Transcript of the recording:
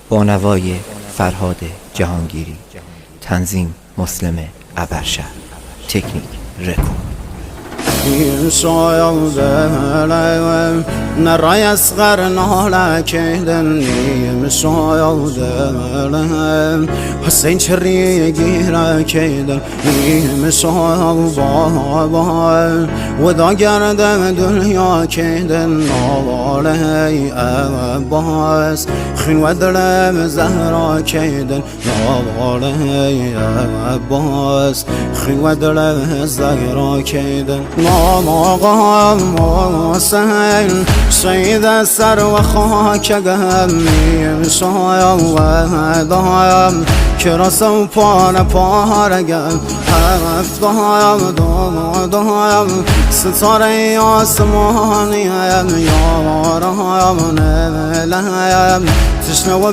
با نوای فرهاد جهانگیری، تنظیم مسلم ابرشهر، تکنیک رکورد. نرای اصغر ناله کهدنیم شایدم حسین چری گیره کهدن نیم شایدم ودا گردم دنیا کهدن نواله عباس خین و دلم زهرا کهدن نواله عباس خین و دلم زهرا کهدن نام سهل شید سر و خاک گمیم شایم و دایم کراسم پان پارگم هفت دایم ستاره آسمانیم یارم نملیم تشنه و